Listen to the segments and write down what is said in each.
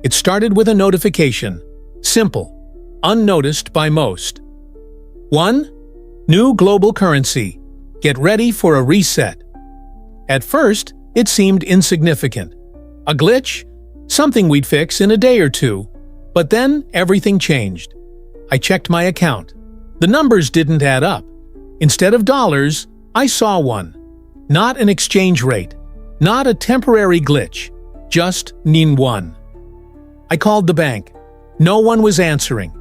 It started with a notification. Simple. Unnoticed by most. 1. New global currency. Get ready for a reset. At first, it seemed insignificant. A glitch? Something we'd fix in a day or two. But then, everything changed. I checked my account. The numbers didn't add up. Instead of dollars, I saw one. Not an exchange rate. Not a temporary glitch. Just nin1. I called the bank. No one was answering.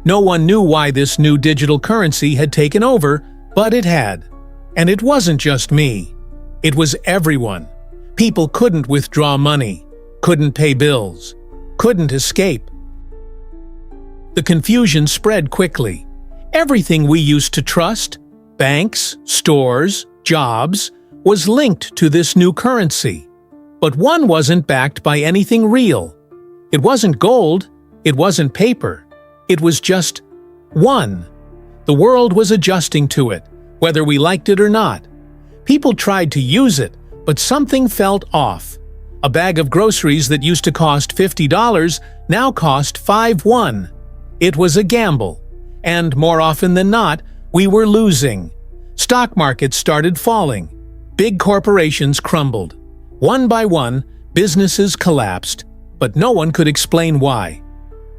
No one knew why this new digital currency had taken over, but it had. And it wasn't just me. It was everyone. People couldn't withdraw money, couldn't pay bills, couldn't escape. The confusion spread quickly. Everything we used to trust, banks, stores, jobs, was linked to this new currency. But one wasn't backed by anything real. It wasn't gold, it wasn't paper. It was just one. The world was adjusting to it, whether we liked it or not. People tried to use it, but something felt off. A bag of groceries that used to cost $50 now cost $5.1. It was a gamble, and more often than not, we were losing. Stock markets started falling. Big corporations crumbled. One by one, businesses collapsed, but no one could explain why.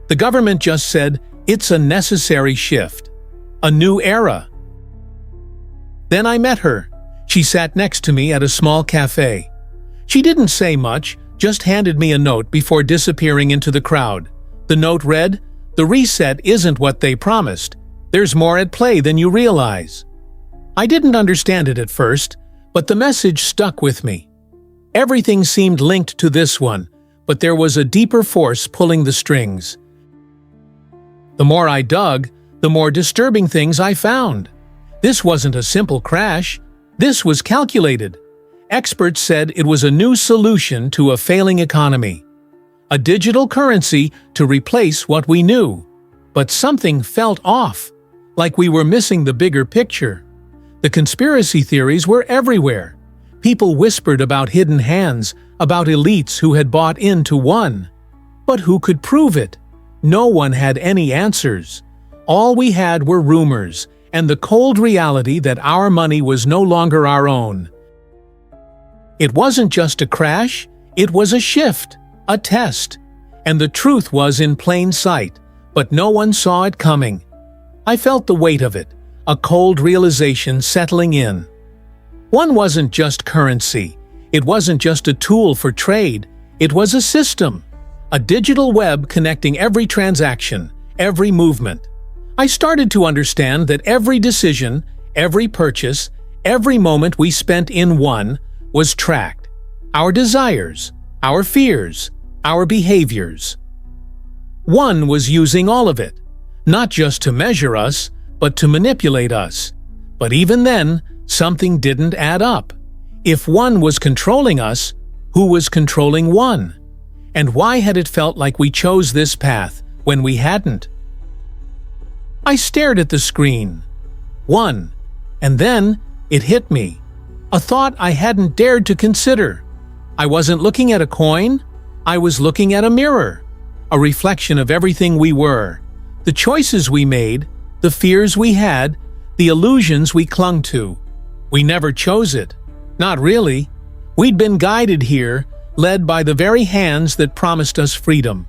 The government just said, it's a necessary shift. A new era. Then I met her. She sat next to me at a small cafe. She didn't say much, just handed me a note before disappearing into the crowd. The note read, "The reset isn't what they promised. There's more at play than you realize." I didn't understand it at first, but the message stuck with me. Everything seemed linked to this one, but there was a deeper force pulling the strings. The more I dug, the more disturbing things I found. This wasn't a simple crash. This was calculated. Experts said it was a new solution to a failing economy. A digital currency to replace what we knew. But something felt off, like we were missing the bigger picture. The conspiracy theories were everywhere. People whispered about hidden hands, about elites who had bought into one. But who could prove it? No one had any answers. All we had were rumors, and the cold reality that our money was no longer our own. It wasn't just a crash, it was a shift, a test. And the truth was in plain sight, but no one saw it coming. I felt the weight of it, a cold realization settling in. One wasn't just currency. It wasn't just a tool for trade. It was a system. A digital web connecting every transaction, every movement. I started to understand that every decision, every purchase, every moment we spent in one was tracked. Our desires, our fears, our behaviors. One was using all of it, not just to measure us, but to manipulate us. But even then, something didn't add up. If one was controlling us, who was controlling one? And why had it felt like we chose this path when we hadn't? I stared at the screen. One. And then it hit me. A thought I hadn't dared to consider. I wasn't looking at a coin. I was looking at a mirror. A reflection of everything we were. The choices we made, the fears we had, the illusions we clung to. We never chose it. Not really. We'd been guided here, led by the very hands that promised us freedom.